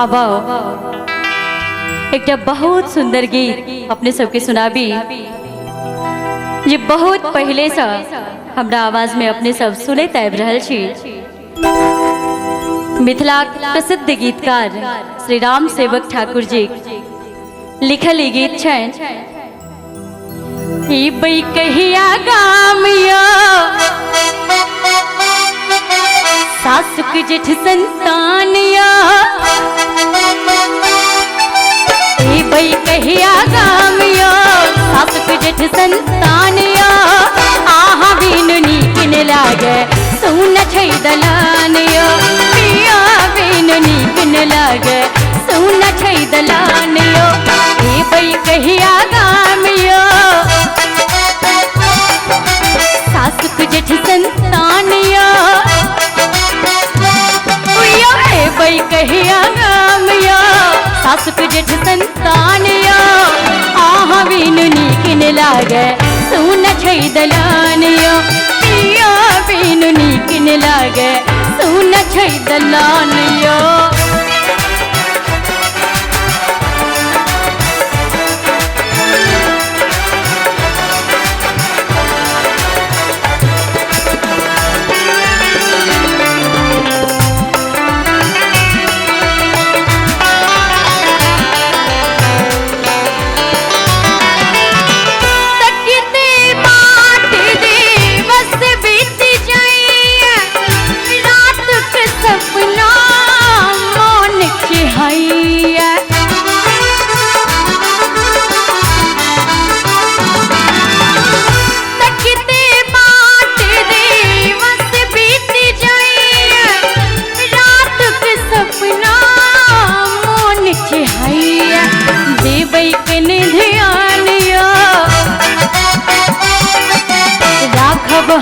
आबा एक बहुत सुंदर गीत अपने सबके सुनाबी जे बहुत पहले से हमरा आवाज में अपने सब सुने आबि रहल छी। मिथिला प्रसिद्ध गीतकार श्री राम सेवक ठाकुर जी लिखल ई गीत छै। ई बई कहिया गामिया सासुक जेठ संतानिया, ई बई कहिया गामिया सासुक जेठ संतानिया, आहा बिनु नीक न लागे सुन छै दलानिया, पिया बिनु नीक न लागे सुन छै दलानिया। ई बई कहिया गामिया सासुक जेठ संतानिया, बई कहिया गामिया सासुक जेठ संतानिया, आहा बिनु नीक न लागे सुन छै दलानिया, पिया बिनु नीक न लागे सुन छै दलानिया।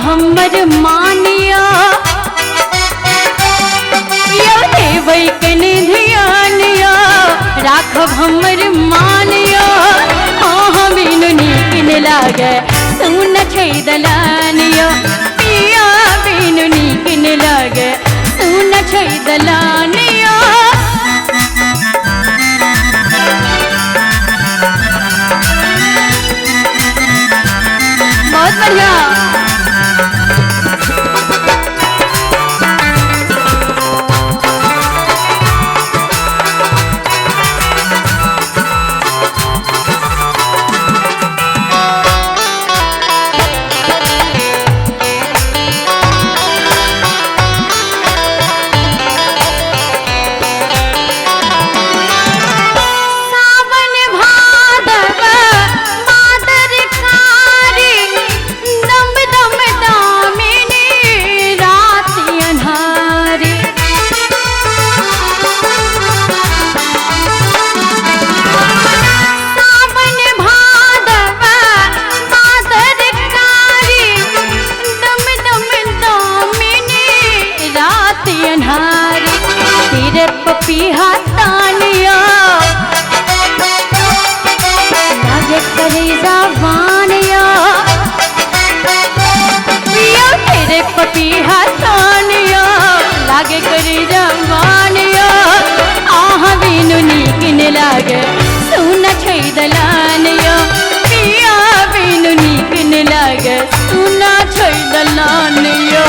हमर मानिया यो देवै कने ध्यानिया, राखब हमर मानिया, आहा बिनु नीक न लागे सुन छै दलानिया, पिया बिनु नीक न लागे सुन छै दलानिया। बहुत बढ़िया। पपीहा तानिया लागे करेजा वानिया, पिया तेरे पपीहा तानिया लागे करेजा वानिया, आहा बिनु नीक न लागे सुन छै दलानिया, पिया बिनु नीक न लागे सुन छै दलानिया।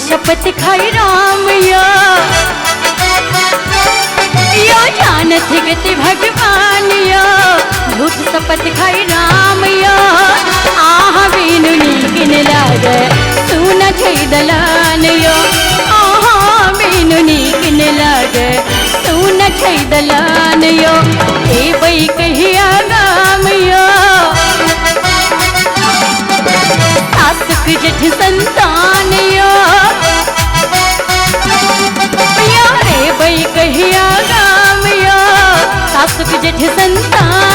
शपथ खाई राम यो जानत गति भगवान यो झूठ शपथ खाई राम यो आह बिनु नीकिन लागे सुन छै दलान यो आह बिनु नीकिन लागे सुन छै दलान यो एबै कहिया गाम यो सासुक जेठ संतान यो रे बै कहिया गाम यो सासुक जेठ संतान